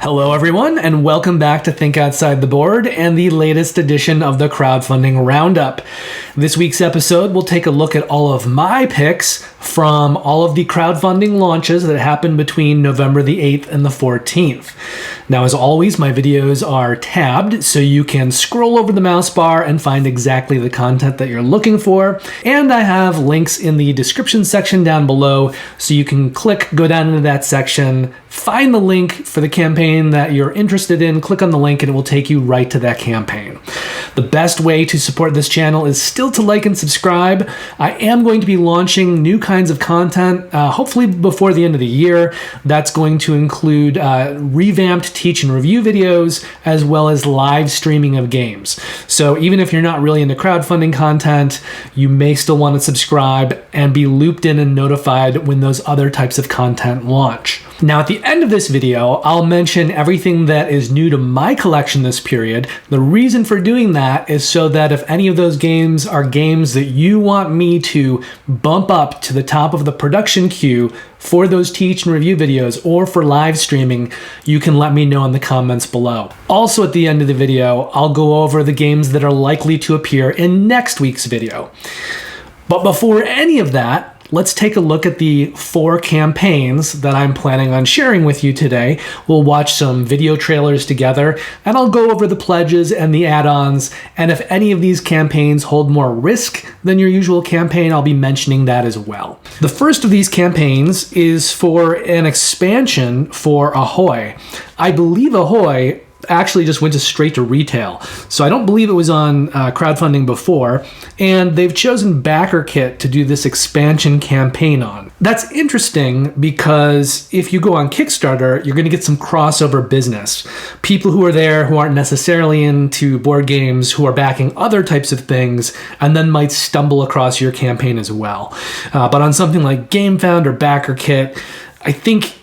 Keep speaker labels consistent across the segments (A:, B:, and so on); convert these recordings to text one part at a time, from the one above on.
A: Hello everyone, and welcome back to Think Outside the Board and the latest edition of the Crowdfunding Roundup. This week's episode will take a look at all of my picks from all of the crowdfunding launches that happened between November the 8th and the 14th. Now, as always, my videos are tabbed, so you can scroll over the mouse bar and find exactly the content that you're looking for. And I have links in the description section down below, so you can go down into that section, find the link for the campaign that you're interested in, click on the link, and it will take you right to that campaign. The best way to support this channel is still to like and subscribe. I am going to be launching new kinds of content, hopefully before the end of the year. That's going to include revamped teach and review videos, as well as live streaming of games. So even if you're not really into crowdfunding content, you may still want to subscribe and be looped in and notified when those other types of content launch. Now, at the end of this video, I'll mention everything that is new to my collection this period. The reason for doing that is so that if any of those games are games that you want me to bump up to the top of the production queue for those teach and review videos or for live streaming, you can let me know in the comments below. Also, at the end of the video, I'll go over the games that are likely to appear in next week's video. But before any of that, let's take a look at the 4 campaigns that I'm planning on sharing with you today. We'll watch some video trailers together, and I'll go over the pledges and the add-ons, and if any of these campaigns hold more risk than your usual campaign, I'll be mentioning that as well. The first of these campaigns is for an expansion for Ahoy. I believe Ahoy actually just went straight to retail. So I don't believe it was on crowdfunding before, and they've chosen Backerkit to do this expansion campaign on. That's interesting because if you go on Kickstarter, you're going to get some crossover business. People who are there who aren't necessarily into board games, who are backing other types of things, and then might stumble across your campaign as well. But on something like GameFound or Backerkit, I think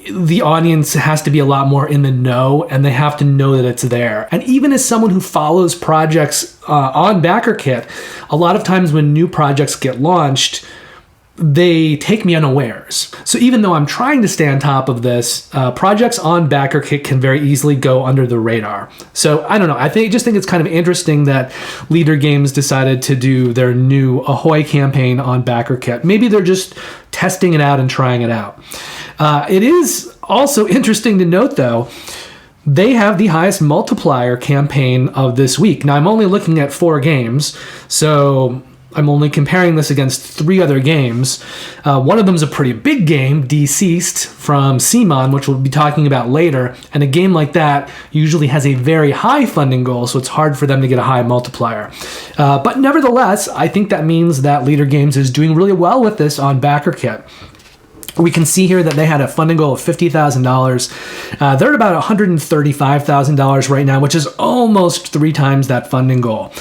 A: the audience has to be a lot more in the know, and they have to know that it's there. And even as someone who follows projects on Backerkit, a lot of times when new projects get launched, they take me unawares. So even though I'm trying to stay on top of this, projects on Backerkit can very easily go under the radar. So I don't know. I just think it's kind of interesting that Leader Games decided to do their new Ahoy campaign on Backerkit. Maybe they're just testing it out and trying it out. It is also interesting to note, though, they have the highest multiplier campaign of this week. Now, I'm only looking at 4 games, so I'm only comparing this against 3 other games. One of them is a pretty big game, DCeased, from CMON, which we'll be talking about later. And a game like that usually has a very high funding goal, so it's hard for them to get a high multiplier. But nevertheless, I think that means that Leader Games is doing really well with this on Backerkit. We can see here that they had a funding goal of $50,000. They're at about $135,000 right now, which is almost 3 times that funding goal.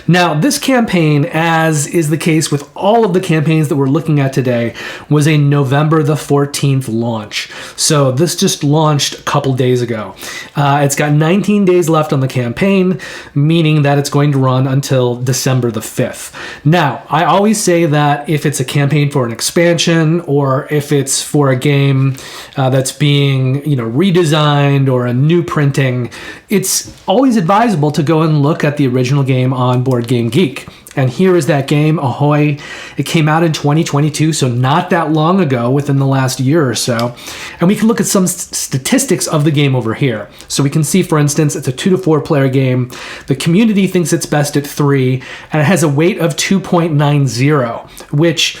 A: Now, this campaign, as is the case with all of the campaigns that we're looking at today, was a November the 14th launch. So this just launched a couple days ago. It's got 19 days left on the campaign, meaning that it's going to run until December the 5th. Now, I always say that if it's a campaign for an expansion, or if it's for a game that's being redesigned or a new printing, it's always advisable to go and look at the original game on Board Game Geek. And here is that game, Ahoy. It came out in 2022, so not that long ago, within the last year or so. And we can look at some statistics of the game over here. So we can see, for instance, it's a 2 to 4 player game. The community thinks it's best at 3, and it has a weight of 2.90, which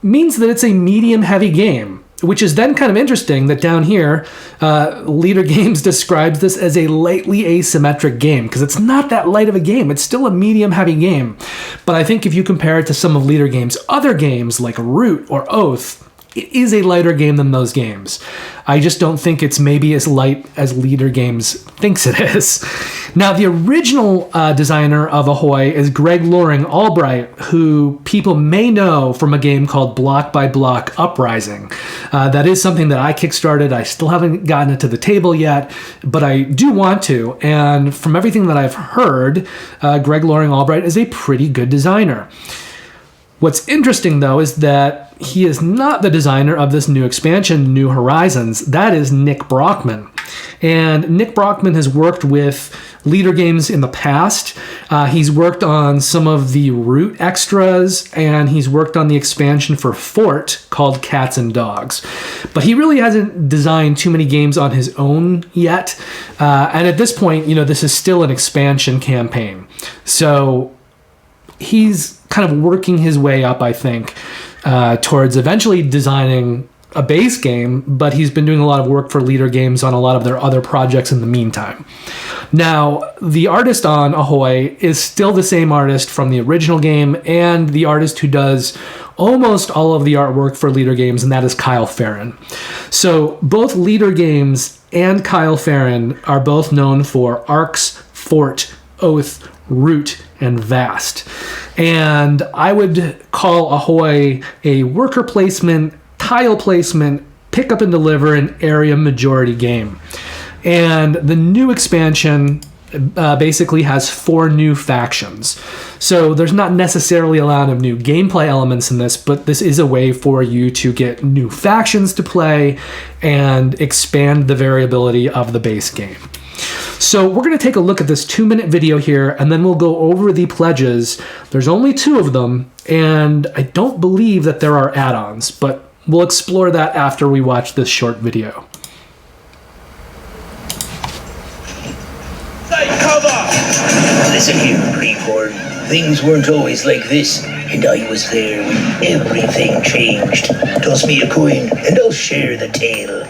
A: means that it's a medium-heavy game, which is then kind of interesting that down here, Leader Games describes this as a lightly asymmetric game, because it's not that light of a game. It's still a medium-heavy game. But I think if you compare it to some of Leader Games' other games, like Root or Oath, it is a lighter game than those games. I just don't think it's maybe as light as Leader Games thinks it is. Now, the original designer of Ahoy is Greg Loring Albright, who people may know from a game called Block by Block Uprising. That is something that I kickstarted. I still haven't gotten it to the table yet, but I do want to. And from everything that I've heard, Greg Loring Albright is a pretty good designer. What's interesting, though, is that he is not the designer of this new expansion, New Horizons. That is Nick Brockman. And Nick Brockman has worked with Leader Games in the past. He's worked on some of the Root extras, and he's worked on the expansion for Fort called Cats and Dogs. But he really hasn't designed too many games on his own yet. And at this point, this is still an expansion campaign. So he's kind of working his way up, I think, towards eventually designing a base game, but he's been doing a lot of work for Leader Games on a lot of their other projects in the meantime. Now, the artist on Ahoy is still the same artist from the original game and the artist who does almost all of the artwork for Leader Games, and that is Kyle Farron. So both Leader Games and Kyle Farron are both known for Arcs, Fort, Oath, Root, and Vast. And I would call Ahoy a worker placement, tile placement, pick up and deliver, and area majority game. And the new expansion basically has 4 new factions. So there's not necessarily a lot of new gameplay elements in this, but this is a way for you to get new factions to play and expand the variability of the base game. So we're going to take a look at this 2-minute video here, and then we'll go over the pledges. There's only 2 of them, and I don't believe that there are add-ons, but we'll explore that after we watch this short video.
B: Take cover! Listen here, Greenhorn. Things weren't always like this, and I was there when everything changed. Toss me a coin, and I'll share the tale.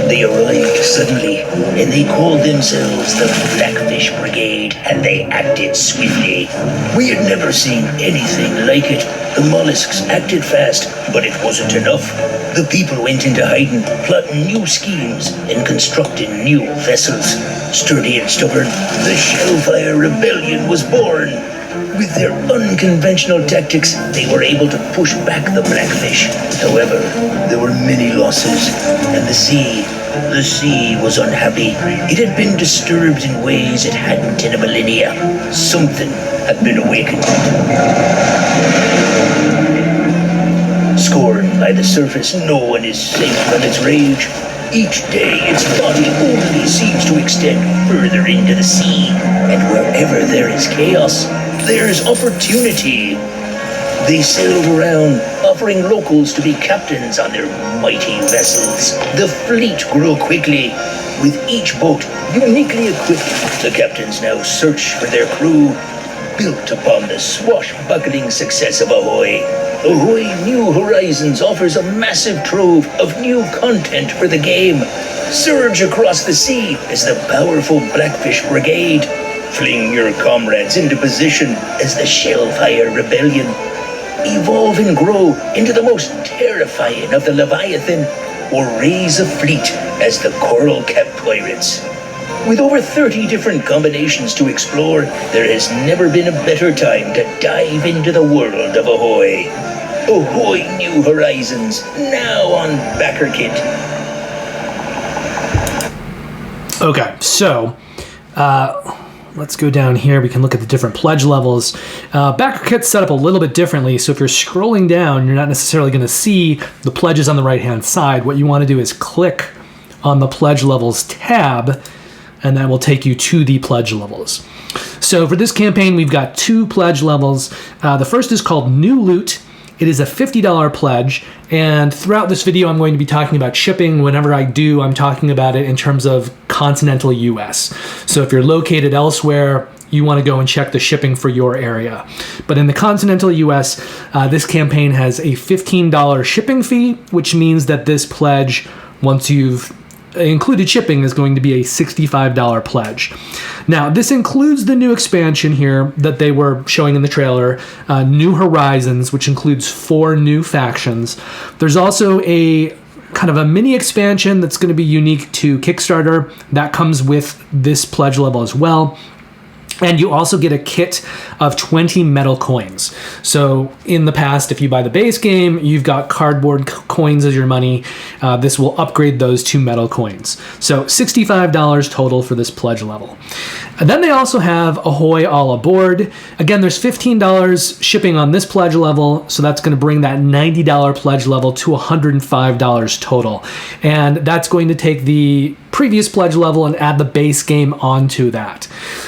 B: They arrived suddenly, and they called themselves the Blackfish Brigade, and they acted swiftly. We had never seen anything like it. The mollusks acted fast, but it wasn't enough. The people went into hiding, plotting new schemes, and constructing new vessels. Sturdy and stubborn, the Shellfire Rebellion was born. With their unconventional tactics, they were able to push back the Blackfish. However, there were many losses, and the sea was unhappy. It had been disturbed in ways it hadn't in a millennia. Something had been awakened. Scorned by the surface, no one is safe from its rage. Each day, its body only seems to extend further into the sea, and wherever there is chaos, there's opportunity. They sailed around, offering locals to be captains on their mighty vessels. The fleet grew quickly. With each boat uniquely equipped, the captains now search for their crew. Built upon the swashbuckling success of Ahoy, Ahoy New Horizons offers a massive trove of new content for the game. Surge across the sea as the powerful Blackfish Brigade. Fling your comrades into position as the Shellfire Rebellion. Evolve and grow into the most terrifying of the Leviathan, or raise a fleet as the Coral Cap Pirates. With over 30 different combinations to explore, there has never been a better time to dive into the world of Ahoy. Ahoy New Horizons, now on Backerkit.
A: Okay, so let's go down here. We can look at the different pledge levels. Backerkit's set up a little bit differently, so if you're scrolling down, you're not necessarily going to see the pledges on the right-hand side. What you want to do is click on the pledge levels tab, and that will take you to the pledge levels. So for this campaign, we've got 2 pledge levels. The first is called New Loot. It is a $50 pledge, and throughout this video, I'm going to be talking about shipping. Whenever I do, I'm talking about it in terms of continental US. So if you're located elsewhere, you want to go and check the shipping for your area. But in the continental US, this campaign has a $15 shipping fee, which means that this pledge, once you've included shipping, is going to be a $65 pledge. Now, this includes the new expansion here that they were showing in the trailer, New Horizons, which includes 4 new factions. There's also a kind of a mini expansion that's going to be unique to Kickstarter that comes with this pledge level as well. And you also get a kit of 20 metal coins. So in the past, if you buy the base game, you've got cardboard coins as your money. This will upgrade those to metal coins. So $65 total for this pledge level. And then they also have Ahoy All Aboard. Again, there's $15 shipping on this pledge level, so that's going to bring that $90 pledge level to $105 total. And that's going to take the previous pledge level and add the base game onto that.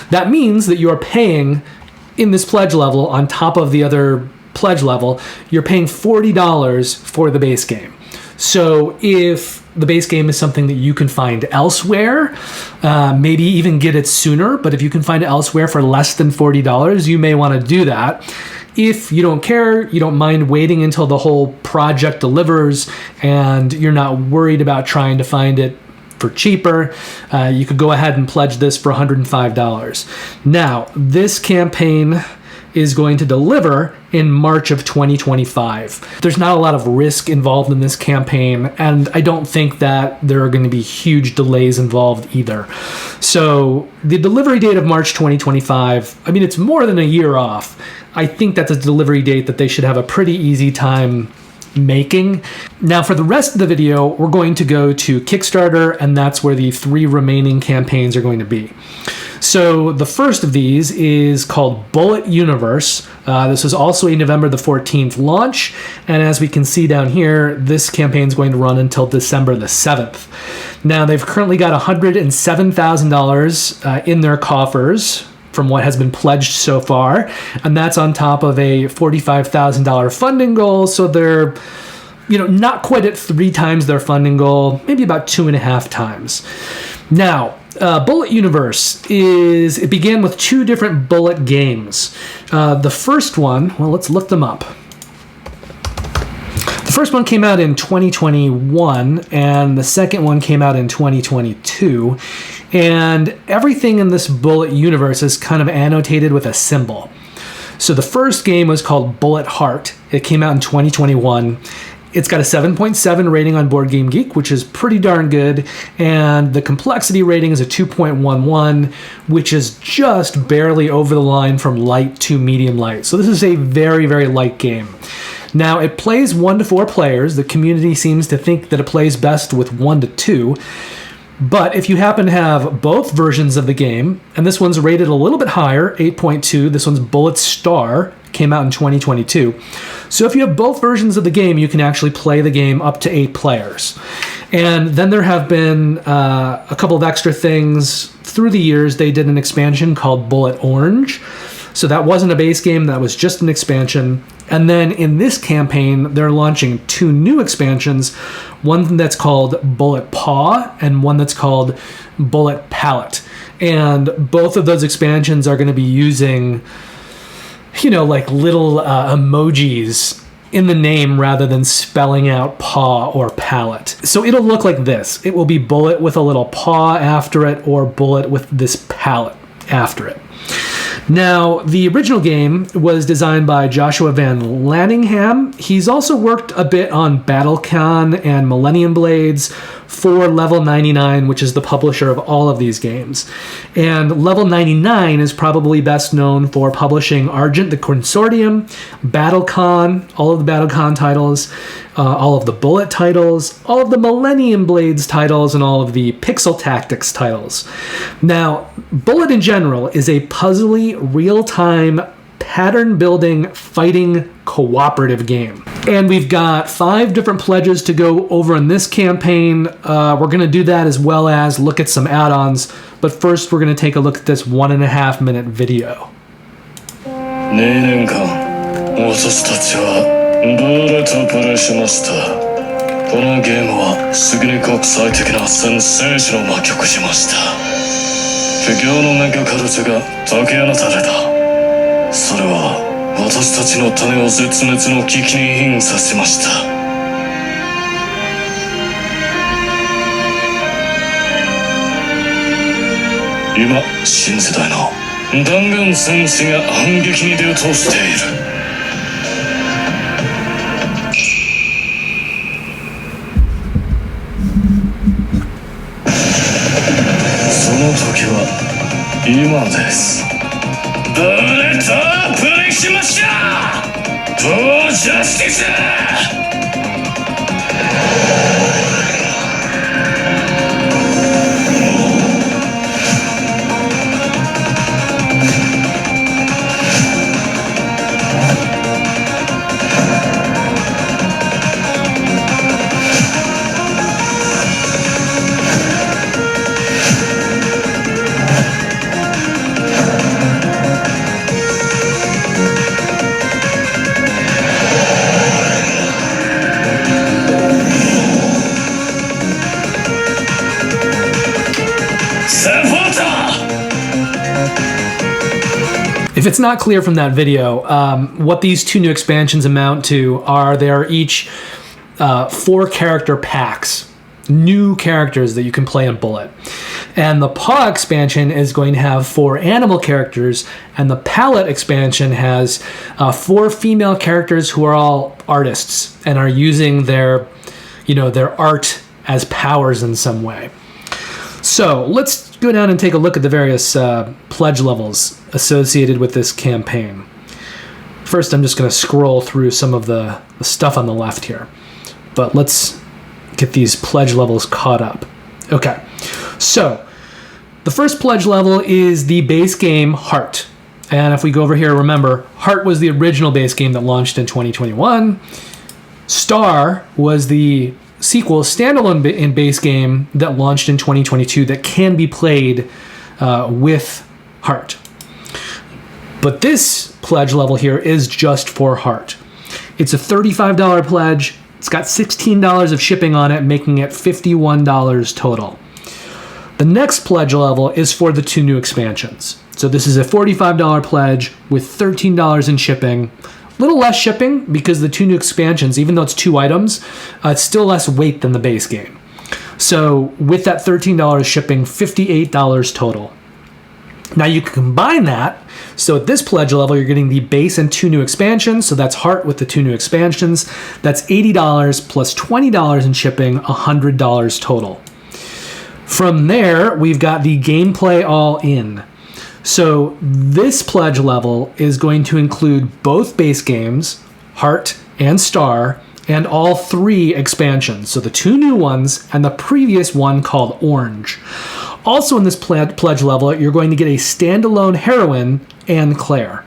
A: That means that you are paying in this pledge level on top of the other pledge level, you're paying $40 for the base game. So if the base game is something that you can find elsewhere, maybe even get it sooner, but if you can find it elsewhere for less than $40, you may want to do that. If you don't care, you don't mind waiting until the whole project delivers and you're not worried about trying to find it for cheaper, you could go ahead and pledge this for $105. Now, this campaign is going to deliver in March of 2025. There's not a lot of risk involved in this campaign, and I don't think that there are going to be huge delays involved either. So the delivery date of March 2025, I mean, it's more than a year off. I think that's a delivery date that they should have a pretty easy time making. Now for the rest of the video, we're going to go to Kickstarter, and that's where the 3 remaining campaigns are going to be. So the first of these is called Bullet Universe. This was also a November the 14th launch, and as we can see down here, this campaign is going to run until December the 7th. Now they've currently got $107,000 in their coffers from what has been pledged so far, and that's on top of a $45,000 funding goal, so they're not quite at 3 times their funding goal, maybe about 2.5 times. Now, Bullet Universe it began with 2 different Bullet games. The first one, well, let's look them up. The first one came out in 2021, and the second one came out in 2022. And everything in this Bullet universe is kind of annotated with a symbol. So the first game was called Bullet Heart. It came out in 2021. It's got a 7.7 rating on Board Game Geek, which is pretty darn good. And the complexity rating is a 2.11, which is just barely over the line from light to medium light. So this is a very, very light game. Now, it plays 1 to 4 players. The community seems to think that it plays best with 1 to 2. But if you happen to have both versions of the game, and this one's rated a little bit higher, 8.2, this one's Bullet Star, came out in 2022. So if you have both versions of the game, you can actually play the game up to 8 players. And then there have been a couple of extra things. Through the years, they did an expansion called Bullet Orange. So that wasn't a base game, that was just an expansion. And then in this campaign, they're launching 2 new expansions, one that's called Bullet Paw and one that's called Bullet Palette. And both of those expansions are going to be using, like little emojis in the name rather than spelling out paw or palette. So it'll look like this. It will be bullet with a little paw after it, or bullet with this palette after it. Now, the original game was designed by Joshua Van Lanningham. He's also worked a bit on BattleCon and Millennium Blades for Level 99, which is the publisher of all of these games. And Level 99 is probably best known for publishing Argent the Consortium, BattleCon, all of the BattleCon titles, all of the Bullet titles, all of the Millennium Blades titles, and all of the Pixel Tactics titles. Now, Bullet in general is a puzzly, real-time, pattern-building, fighting, cooperative game. And we've got 5 different pledges to go over in this campaign. We're going to do that as well as look at some add-ons. But first, we're going to take a look at this 1.5-minute video.
C: 2年間、私たちはブレとプレしました。このゲームはすぐに国際的なセンセーションを巻き起こしました。不況のメガカルチャが解き放たれた。それは私たちの種を絶滅の危機に瀕させました。今、新世代の弾丸戦士が反撃に出ようとしている。その時は今です。ブレットアップにしましたフォージャスティス
A: If it's not clear from that video, what these two new expansions amount to are they are each 4 character packs, new characters that you can play in Bullet. And the Paw expansion is going to have 4 animal characters, and the Palette expansion has 4 female characters who are all artists and are using their art as powers in some way. So let's go down and take a look at the various pledge levels associated with this campaign. First, I'm just going to scroll through some of the stuff on the left here. But let's get these pledge levels caught up. Okay, so the first pledge level is the base game Heart. And if we go over here, remember, Heart was the original base game that launched in 2021. Star was the sequel standalone in base game that launched in 2022 that can be played with Heart. But this pledge level here is just for Heart. It's a $35 pledge. It's got $16 of shipping on it, making it $51 total. The next pledge level is for the 2 new expansions. So this is a $45 pledge with $13 in shipping. A little less shipping because the 2 new expansions, even though it's 2 items, it's still less weight than the base game. So with that $13 shipping, $58 total. Now you can combine that. So at this pledge level, you're getting the base and 2 new expansions. So that's Heart with the 2 new expansions. That's $80 plus $20 in shipping, $100 total. From there, we've got the gameplay all in. So this pledge level is going to include both base games, Heart and Star, and all 3 expansions. So the 2 new ones and the previous one called Orange. Also in this pledge level, you're going to get a standalone heroine and Claire.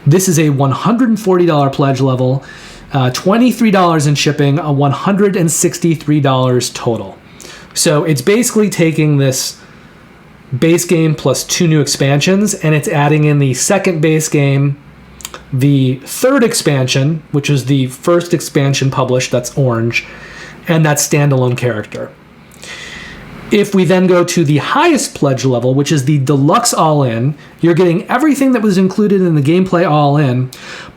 A: This is a $140 pledge level, $23 in shipping, $163 total. So it's basically taking this base game plus 2 new expansions, and it's adding in the second base game, the 3rd expansion, which is the first expansion published, that's Orange, and that standalone character. If we then go to the highest pledge level, which is the deluxe all-in, you're getting everything that was included in the gameplay all-in,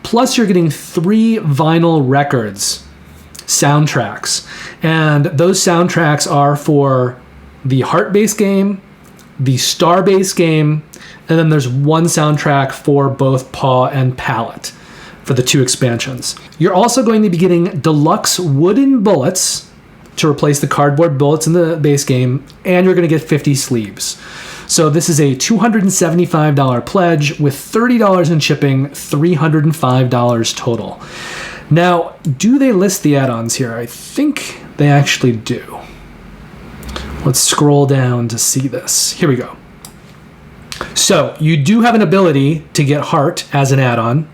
A: plus you're getting 3 vinyl records, soundtracks. And those soundtracks are for the Heart-based game, the Star-based game, and then there's 1 soundtrack for both Paw and Palette for the 2 expansions. You're also going to be getting deluxe wooden bullets to replace the cardboard bullets in the base game, and you're going to get 50 sleeves. So this is a $275 pledge with $30 in shipping, $305 total. Now, do they list the add-ons here? I think they actually do. Let's scroll down to see this. Here we go. So you do have an ability to get Heart as an add-on.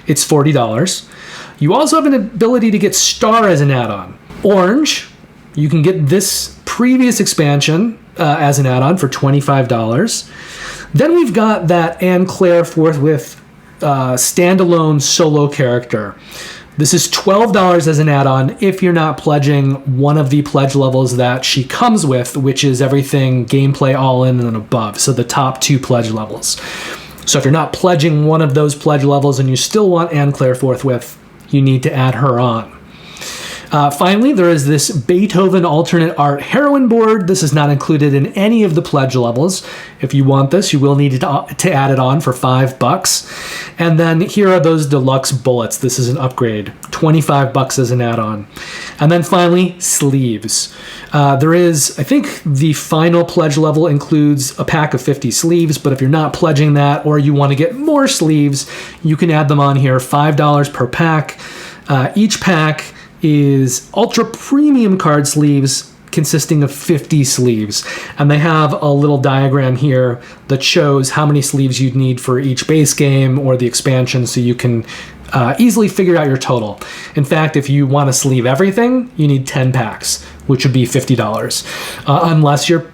A: It's $40. You also have an ability to get Star as an add-on. Orange, you can get this previous expansion as an add-on for $25. Then we've got that Anne Claire Forthwith standalone solo character. This is $12 as an add-on if you're not pledging one of the pledge levels that she comes with, which is everything gameplay all in and above, so the top 2 pledge levels. So if you're not pledging one of those pledge levels and you still want Anne Claire Forthwith, you need to add her on. Finally, there is this Beethoven alternate art heroine board. This is not included in any of the pledge levels. If you want this, you will need to add it on for $5. And then here are those deluxe bullets. This is an upgrade, $25 as an add-on. And then finally, sleeves. There is, I think the final pledge level includes a pack of 50 sleeves, but if you're not pledging that or you want to get more sleeves, you can add them on here, $5 per pack. Each pack is ultra premium card sleeves consisting of 50 sleeves, and they have a little diagram here that shows how many sleeves you'd need for each base game or the expansion, so you can easily figure out your total. In fact, if you want to sleeve everything, you need 10 packs, which would be $50, unless you're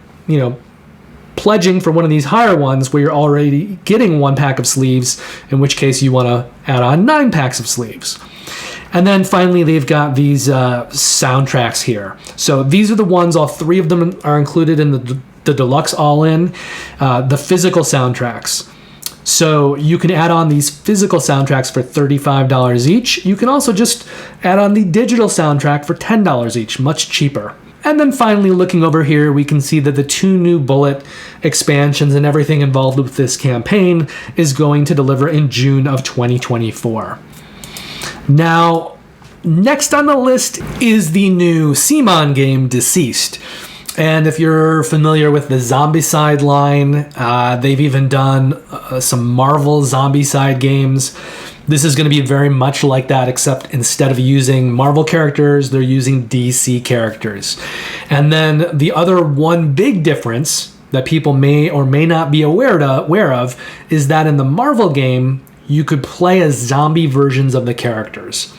A: pledging for one of these higher ones where you're already getting 1 pack of sleeves, in which case you want to add on 9 packs of sleeves. And then finally, they've got these soundtracks here. So these are the ones, all 3 of them are included in the deluxe all-in, the physical soundtracks. So you can add on these physical soundtracks for $35 each. You can also just add on the digital soundtrack for $10 each, much cheaper. And then finally, looking over here, we can see that the 2 new bullet expansions and everything involved with this campaign is going to deliver in June of 2024. Now, next on the list is the new CMON game, DCeased. And if you're familiar with the Zombicide line, they've even done some Marvel Zombicide games. This is going to be very much like that, except instead of using Marvel characters, they're using DC characters. And then the other one big difference that people may or may not be aware of is that in the Marvel game, you could play as zombie versions of the characters.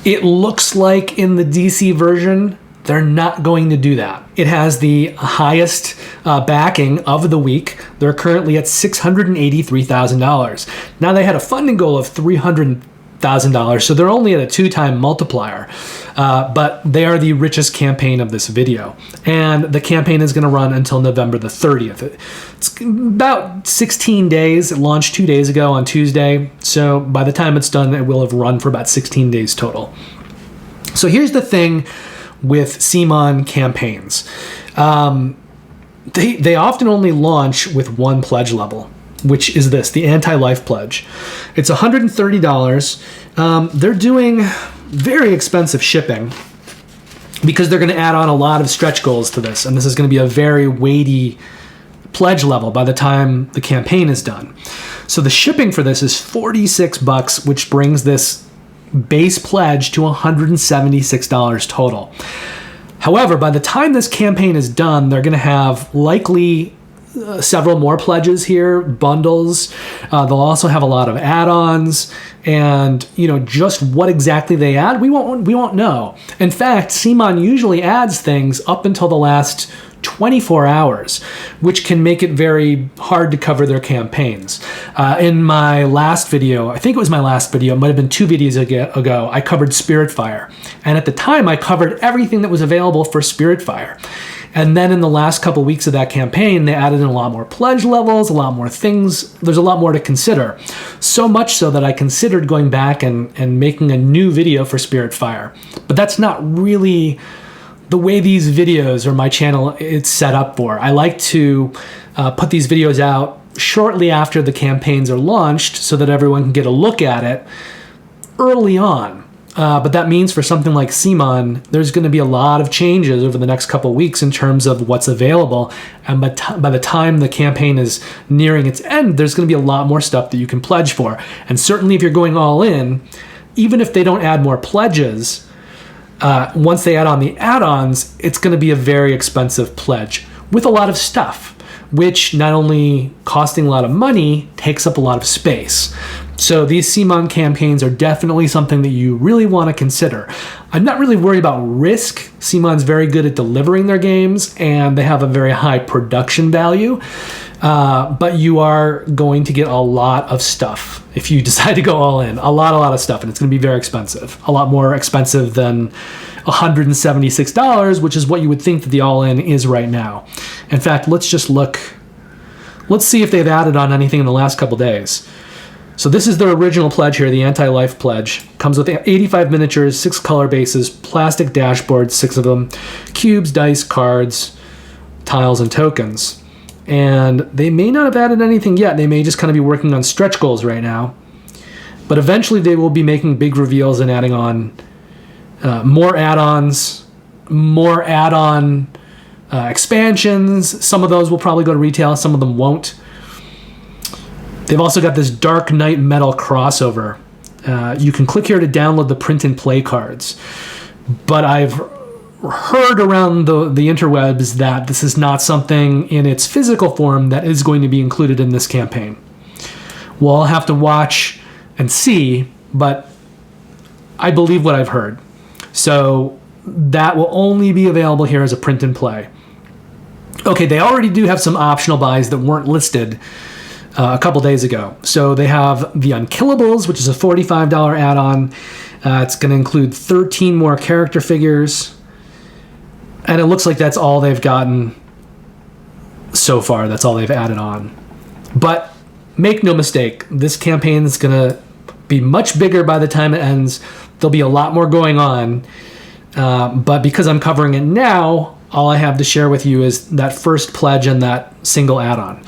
A: It looks like in the DC version, they're not going to do that. It has the highest backing of the week. They're currently at $683,000. Now, they had a funding goal of $300,000, so they're only at a 2-time multiplier. But they are the richest campaign of this video. And the campaign is going to run until November the 30th. It's about 16 days. It launched 2 days ago on Tuesday. So by the time it's done, it will have run for about 16 days total. So here's the thing with CMON campaigns. They often only launch with 1 pledge level, which is this, the anti-life pledge. It's $130. They're doing very expensive shipping because they're going to add on a lot of stretch goals to this, and this is going to be a very weighty pledge level by the time the campaign is done. So the shipping for this is $46, which brings this base pledge to $176 total. However, by the time this campaign is done, they're going to have likely several more pledges here, bundles. They'll also have a lot of add-ons, and just what exactly they add, we won't know. In fact, CMON usually adds things up until the last 24 hours, which can make it very hard to cover their campaigns. In my last video, I think it was my last video, it might have been 2 videos ago, I covered Spiritfire. And at the time, I covered everything that was available for Spiritfire. And then in the last couple weeks of that campaign, they added in a lot more pledge levels, a lot more things. There's a lot more to consider. So much so that I considered going back and making a new video for Spiritfire. But that's not really the way these videos or my channel it's set up for. I like to put these videos out shortly after the campaigns are launched so that everyone can get a look at it early on. But that means for something like CMON, there's going to be a lot of changes over the next couple of weeks in terms of what's available. And by the time the campaign is nearing its end, there's going to be a lot more stuff that you can pledge for. And certainly if you're going all in, even if they don't add more pledges, once they add on the add-ons, it's going to be a very expensive pledge with a lot of stuff, which not only costing a lot of money, takes up a lot of space. So these CMON campaigns are definitely something that you really want to consider. I'm not really worried about risk. CMON's very good at delivering their games, and they have a very high production value. But you are going to get a lot of stuff if you decide to go all in. A lot of stuff, and it's going to be very expensive. A lot more expensive than $176, which is what you would think that the all-in is right now. In fact, let's just look. Let's see if they've added on anything in the last couple days. So this is their original pledge here, the anti-life pledge. Comes with 85 miniatures, 6 color bases, plastic dashboards, 6 of them, cubes, dice, cards, tiles, and tokens. And they may not have added anything yet. They may just kind of be working on stretch goals right now. But eventually they will be making big reveals and adding on more add-ons, more add-on expansions. Some of those will probably go to retail, some of them won't. They've also got this Dark Knight Metal crossover. You can click here to download the print and play cards. But I've heard around the interwebs that this is not something in its physical form that is going to be included in this campaign. We'll have to watch and see, but I believe what I've heard. So that will only be available here as a print and play. Okay, they already do have some optional buys that weren't listed a couple days ago. So they have the Unkillables, which is a $45 add-on. It's going to include 13 more character figures. And it looks like that's all they've gotten so far. That's all they've added on. But make no mistake, this campaign is going to be much bigger by the time it ends. There'll be a lot more going on. But because I'm covering it now, all I have to share with you is that first pledge and that single add-on.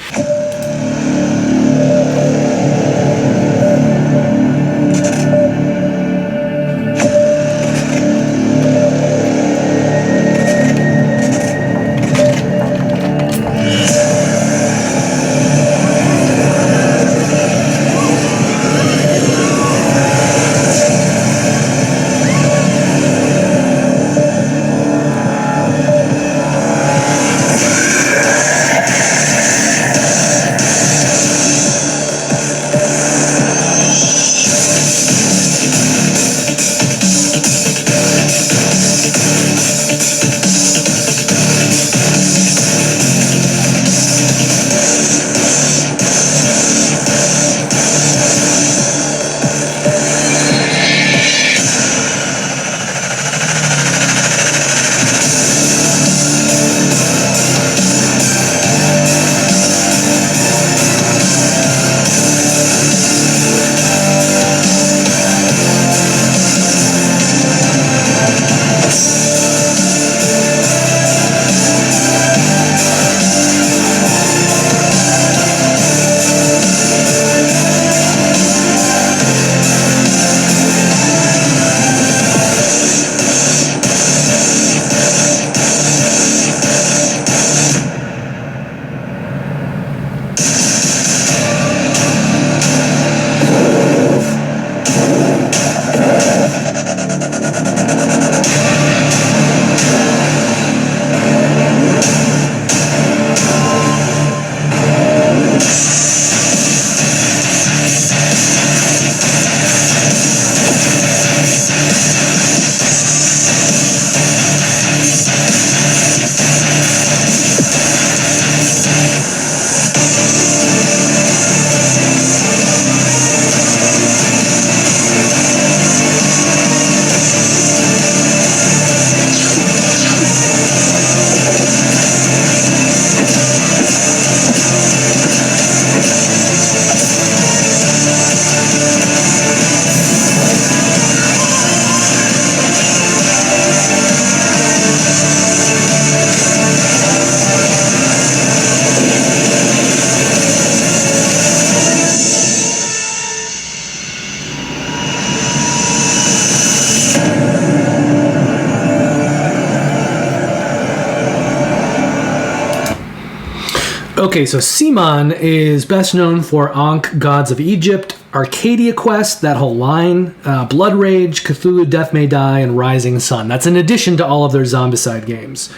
A: Okay, so Simon is best known for Ankh, Gods of Egypt, Arcadia Quest, that whole line, Blood Rage, Cthulhu Death May Die, and Rising Sun. That's in addition to all of their Zombicide games.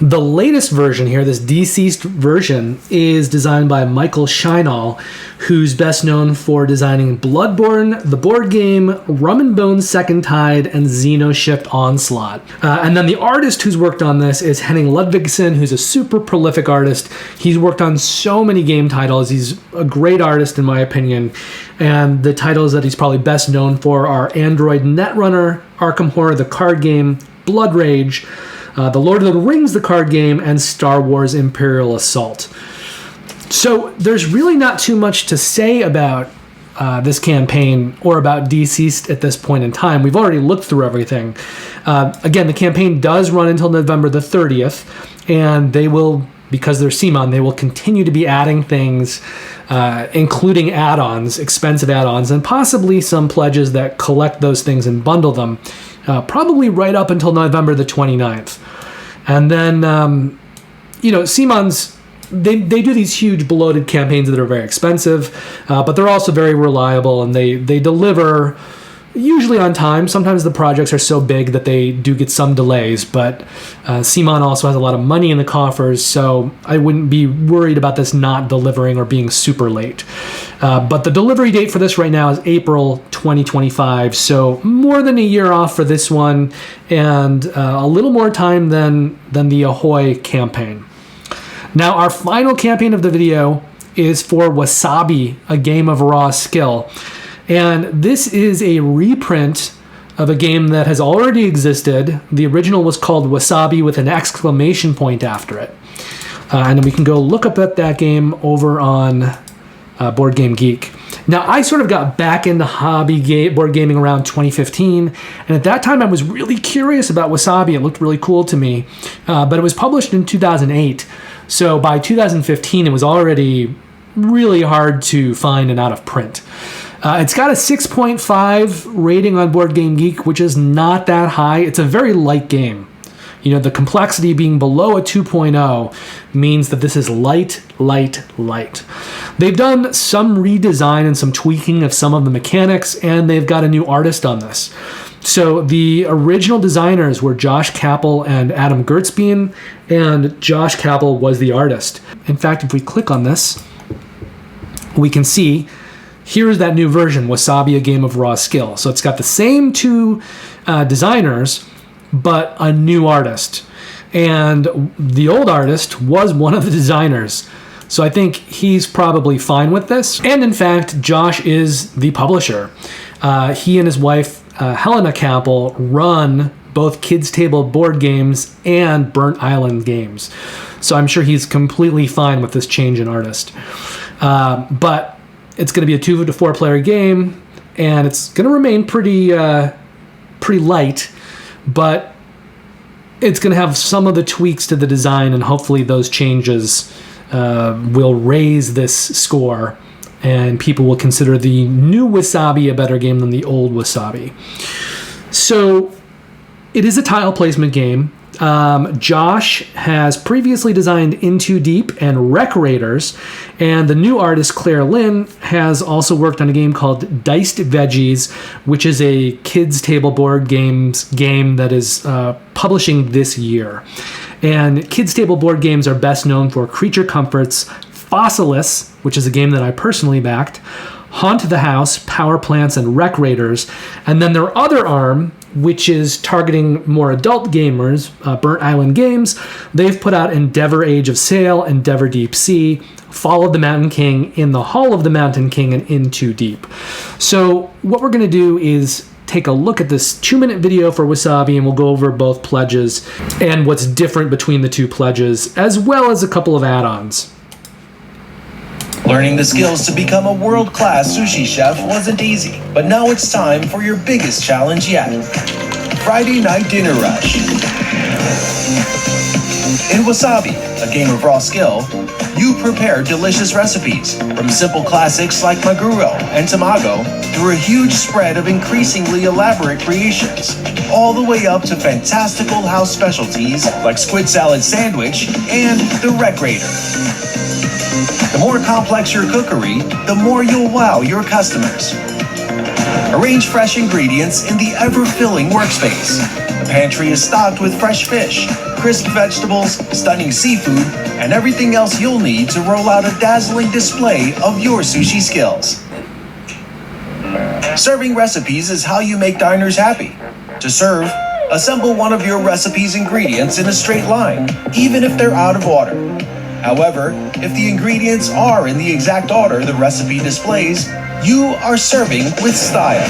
A: The latest version here, this DCeased version, is designed by Michael Scheinall, who's best known for designing Bloodborne, the board game, Rum and Bones Second Tide, and Xenoshift Onslaught. And then the artist who's worked on this is Henning Ludvigsen, who's a super prolific artist. He's worked on so many game titles. He's a great artist, in my opinion. And the titles that he's probably best known for are Android Netrunner, Arkham Horror, the card game, Blood Rage, The Lord of the Rings, the card game, and Star Wars Imperial Assault. So there's really not too much to say about this campaign or about DCeased at this point in time. We've already looked through everything. Again, the campaign does run until November the 30th, and they will because they're CMON, they will continue to be adding things, including add-ons, expensive add-ons, and possibly some pledges that collect those things and bundle them, probably right up until November the 29th. And then, CMONs, they do these huge bloated campaigns that are very expensive, but they're also very reliable, and they deliver usually on time. Sometimes the projects are so big that they do get some delays, but CMON also has a lot of money in the coffers, so I wouldn't be worried about this not delivering or being super late. But the delivery date for this right now is April 2025, so more than a year off for this one, and a little more time than the Ahoy campaign. Now, our final campaign of the video is for Wasabi, a game of raw skill. And this is a reprint of a game that has already existed. The original was called Wasabi with an exclamation point after it. And we can go look up at that game over on Board Game Geek. Now, I sort of got back into board gaming around 2015. And at that time, I was really curious about Wasabi. It looked really cool to me. But it was published in 2008. So by 2015, it was already really hard to find and out of print. It's got a 6.5 rating on Board Game Geek, which is not that high. It's a very light game. The complexity being below a 2.0 means that this is light. They've done some redesign and some tweaking of some of the mechanics, and they've got a new artist on this. So the original designers were Josh Capel and Adam Gertzbein, and Josh Capel was the artist. In fact, if we click on this, we can see here's that new version, Wasabi, a game of raw skill. So it's got the same two designers, but a new artist. And the old artist was one of the designers. So I think he's probably fine with this. And in fact, Josh is the publisher. He and his wife, Helena Capel, run both Kids Table board games and Burnt Island games. So I'm sure he's completely fine with this change in artist. But it's going to be a 2 to 4 player game, and it's going to remain pretty light, but it's going to have some of the tweaks to the design, and hopefully those changes will raise this score, and people will consider the new Wasabi a better game than the old Wasabi. So it is a tile placement game. Josh has previously designed In Too Deep and Wreck Raiders, and the new artist Claire Lynn has also worked on a game called Diced Veggies, which is a kids table board game that is publishing this year. And kids table board games are best known for Creature Comforts, Fossilis, which is a game that I personally backed, Haunt the House, Power Plants, and Wreck Raiders. And then their other arm, which is targeting more adult gamers, Burnt Island Games, they've put out Endeavor Age of Sail, Endeavor Deep Sea, Fall of the Mountain King, In the Hall of the Mountain King, and In Too Deep. So what we're going to do is take a look at this 2-minute video for Wasabi, and we'll go over both pledges and what's different between the two pledges, as well as a couple of add-ons.
D: Learning the skills to become a world-class sushi chef wasn't easy, but now it's time for your biggest challenge yet. Friday Night Dinner Rush. In Wasabi, a game of raw skill, you prepare delicious recipes, from simple classics like maguro and tamago, through a huge spread of increasingly elaborate creations, all the way up to fantastical house specialties like squid salad sandwich and the Wreck Raider. The more complex your cookery, the more you'll wow your customers. Arrange fresh ingredients in the ever-filling workspace. The pantry is stocked with fresh fish, crisp vegetables, stunning seafood, and everything else you'll need to roll out a dazzling display of your sushi skills. Serving recipes is how you make diners happy. To serve, assemble one of your recipe's ingredients in a straight line, even if they're out of order. However, if the ingredients are in the exact order the recipe displays, you are serving with style.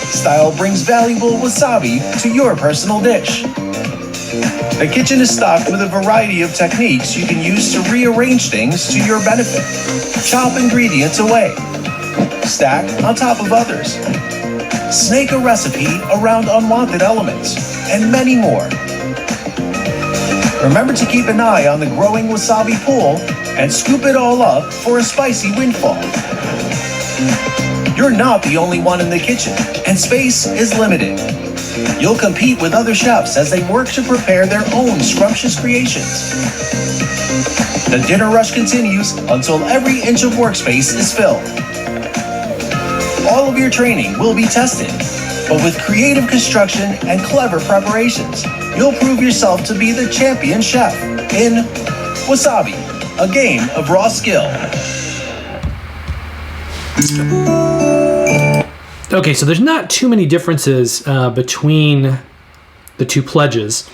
D: Style brings valuable wasabi to your personal dish. The kitchen is stocked with a variety of techniques you can use to rearrange things to your benefit. Chop ingredients away. Stack on top of others. Snake a recipe around unwanted elements, and many more. Remember to keep an eye on the growing wasabi pool and scoop it all up for a spicy windfall. You're not the only one in the kitchen, and space is limited. You'll compete with other chefs as they work to prepare their own scrumptious creations. The dinner rush continues until every inch of workspace is filled. All of your training will be tested, but with creative construction and clever preparations, you'll prove yourself to be the champion chef in Wasabi, a game of raw skill.
A: Okay, so there's not too many differences between the two pledges.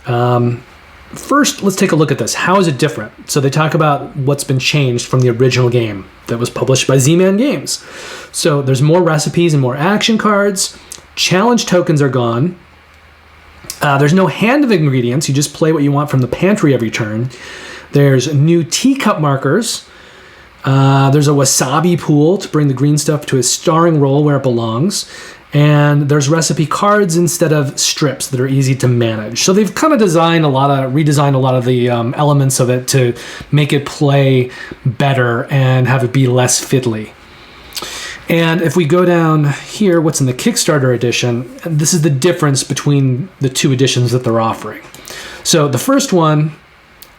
A: First, let's take a look at this. How is it different? So they talk about what's been changed from the original game that was published by Z-Man Games. So there's more recipes and more action cards. Challenge tokens are gone. There's no hand of ingredients. You just play what you want from the pantry every turn. There's new teacup markers. There's a wasabi pool to bring the green stuff to a starring role where it belongs. And there's recipe cards instead of strips that are easy to manage. So they've kind of redesigned a lot of the elements of it to make it play better and have it be less fiddly. And if we go down here, what's in the Kickstarter edition, this is the difference between the two editions that they're offering. So the first one,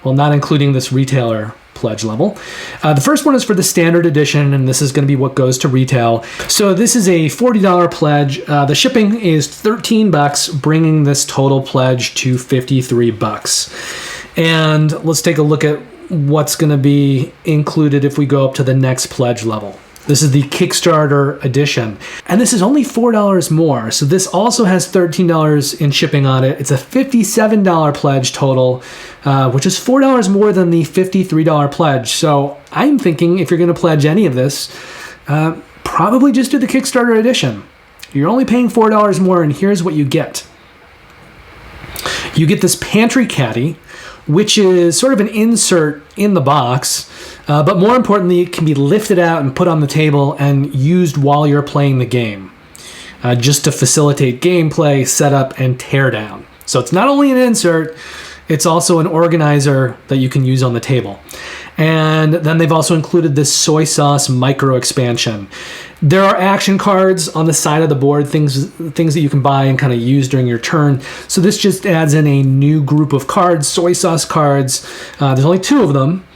A: well, not including this retailer pledge level. The first one is for the standard edition, and this is going to be what goes to retail. So this is a $40 pledge. The shipping is $13, bringing this total pledge to $53. And let's take a look at what's going to be included if we go up to the next pledge level. This is the Kickstarter edition, and this is only $4 more. So this also has $13 in shipping on it. It's a $57 pledge total, which is $4 more than the $53 pledge. So I'm thinking if you're going to pledge any of this, probably just do the Kickstarter edition. You're only paying $4 more, and here's what you get. You get this pantry caddy, which is sort of an insert in the box, but more importantly, it can be lifted out and put on the table and used while you're playing the game, just to facilitate gameplay, setup, and teardown. So it's not only an insert, it's also an organizer that you can use on the table. And then they've also included this soy sauce micro expansion. There are action cards on the side of the board, things that you can buy and kind of use during your turn. So this just adds in a new group of cards, soy sauce cards. There's only 2 of them.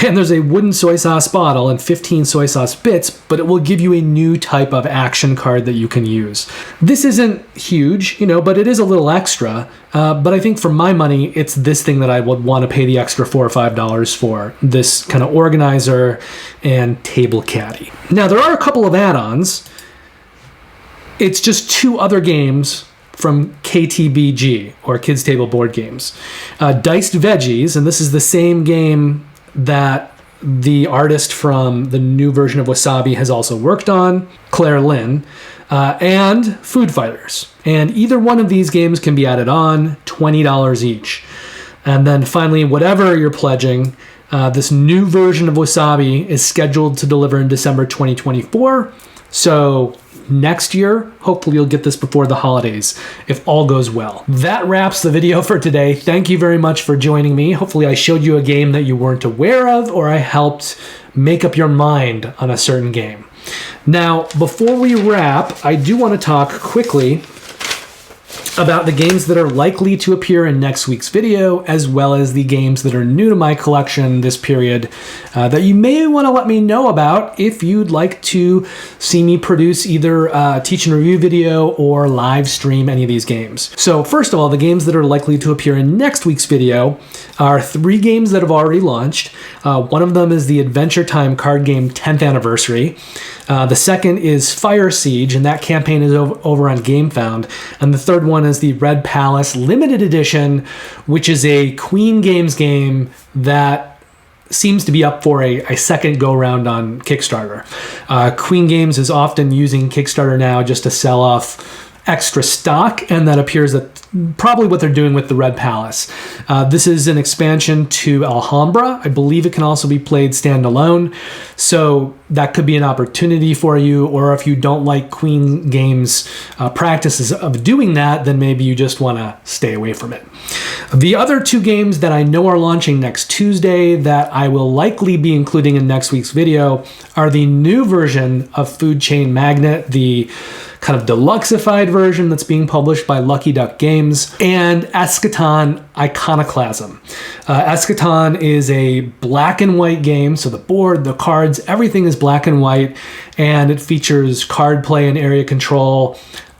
A: And there's a wooden soy sauce bottle and 15 soy sauce bits, but it will give you a new type of action card that you can use. This isn't huge, but it is a little extra. But I think for my money, it's this thing that I would want to pay the extra $4 or $5 for, this kind of organizer and table caddy. Now, there are a couple of add-ons. It's just 2 other games from KTBG, or Kids Table Board Games. Diced Veggies, and this is the same game that the artist from the new version of Wasabi has also worked on, Claire Lynn, and Food Fighters. And either one of these games can be added on, $20 each. And then finally, whatever you're pledging, this new version of Wasabi is scheduled to deliver in December 2024. So next year, hopefully you'll get this before the holidays, if all goes well. That wraps the video for today. Thank you very much for joining me. Hopefully I showed you a game that you weren't aware of, or I helped make up your mind on a certain game. Now, before we wrap, I do want to talk quickly about the games that are likely to appear in next week's video, as well as the games that are new to my collection this period that you may want to let me know about if you'd like to see me produce either a teach and review video or live stream any of these games. So first of all, the games that are likely to appear in next week's video are 3 games that have already launched. One of them is the Adventure Time card game 10th anniversary. The second is Fire Siege, and that campaign is over on GameFound. And the third one is the Red Palace Limited Edition, which is a Queen Games game that seems to be up for a second go-round on Kickstarter. Queen Games is often using Kickstarter now just to sell off extra stock, and that appears that probably what they're doing with the Red Palace. This is an expansion to Alhambra. I believe it can also be played standalone, so that could be an opportunity for you. Or if you don't like Queen Games' practices of doing that, then maybe you just want to stay away from it. The other two games that I know are launching next Tuesday that I will likely be including in next week's video are the new version of Food Chain Magnate, the kind of deluxeified version that's being published by Lucky Duck Games, and Eschaton Iconoclasm. Eschaton is a black and white game, so the board, the cards, everything is black and white, and it features card play and area control.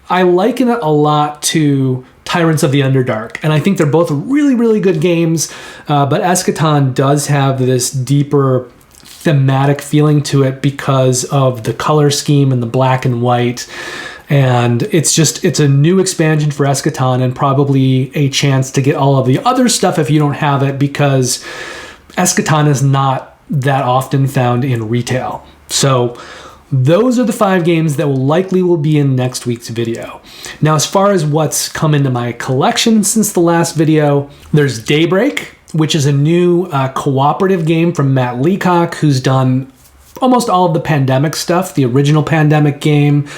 A: I liken it a lot to Tyrants of the Underdark, and I think they're both really, really good games, but Eschaton does have this deeper thematic feeling to it because of the color scheme and the black and white. And it's a new expansion for Eschaton and probably a chance to get all of the other stuff if you don't have it, because Eschaton is not that often found in retail. So those are the 5 games that will be in next week's video. Now, as far as what's come into my collection since the last video, there's Daybreak, which is a new cooperative game from Matt Leacock, who's done almost all of the Pandemic stuff, the original Pandemic game,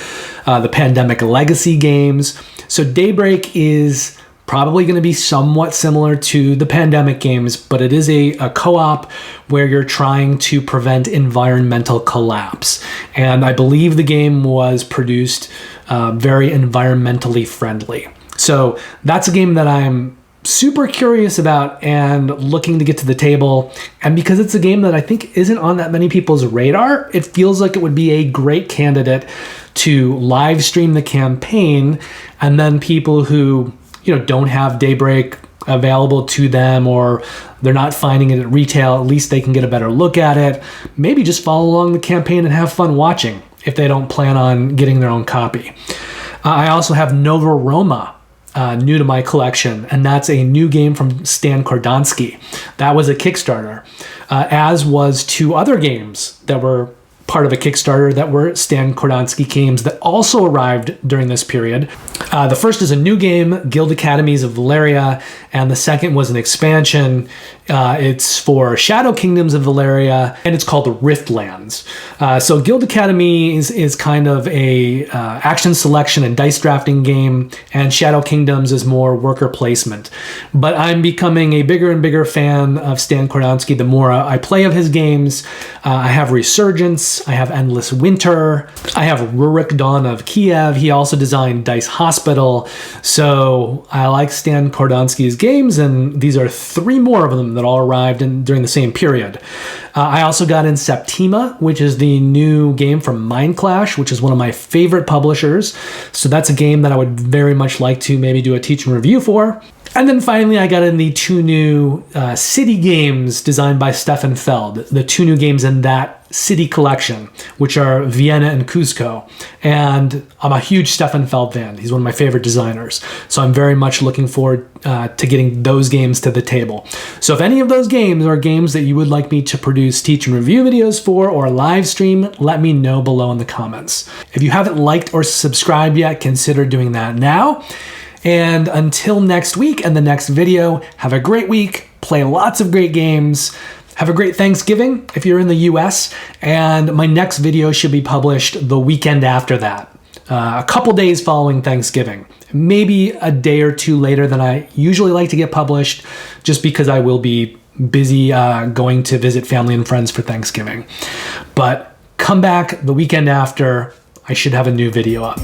A: the Pandemic Legacy games. So Daybreak is probably going to be somewhat similar to the Pandemic games, but it is a co-op where you're trying to prevent environmental collapse. And I believe the game was produced very environmentally friendly. So that's a game that I'm super curious about and looking to get to the table. And because it's a game that I think isn't on that many people's radar, it feels like it would be a great candidate to live stream the campaign, and then people who, don't have Daybreak available to them, or they're not finding it at retail, at least they can get a better look at it. Maybe just follow along the campaign and have fun watching if they don't plan on getting their own copy. I also have Nova Roma, new to my collection, and that's a new game from Stan Kordonsky. That was a Kickstarter, as was 2 other games that were part of a Kickstarter that were Stan Kordonsky games that also arrived during this period. The first is a new game, Guild Academies of Valeria, and the second was an expansion. It's for Shadow Kingdoms of Valeria, and it's called Riftlands. So Guild Academy is kind of a action selection and dice drafting game, and Shadow Kingdoms is more worker placement. But I'm becoming a bigger and bigger fan of Stan Kordonsky the more I play of his games. I have Resurgence, I have Endless Winter, I have Rurik Dawn of Kiev. He also designed Dice Hospital. So I like Stan Kordonsky's games, and these are 3 more of them that all arrived during the same period. I also got in Septima, which is the new game from Mind Clash, which is one of my favorite publishers. So that's a game that I would very much like to maybe do a teach and review for. And then finally, I got in the 2 new city games designed by Stefan Feld, the 2 new games in that city collection, which are Vienna and Cusco. And I'm a huge Stefan Feld fan. He's one of my favorite designers. So I'm very much looking forward to getting those games to the table. So if any of those games are games that you would like me to produce teach and review videos for or live stream, let me know below in the comments. If you haven't liked or subscribed yet, consider doing that now. And until next week and the next video, have a great week, play lots of great games, have a great Thanksgiving if you're in the US, and my next video should be published the weekend after that, a couple days following Thanksgiving, maybe a day or 2 later than I usually like to get published, just because I will be busy going to visit family and friends for Thanksgiving. But come back the weekend after, I should have a new video up.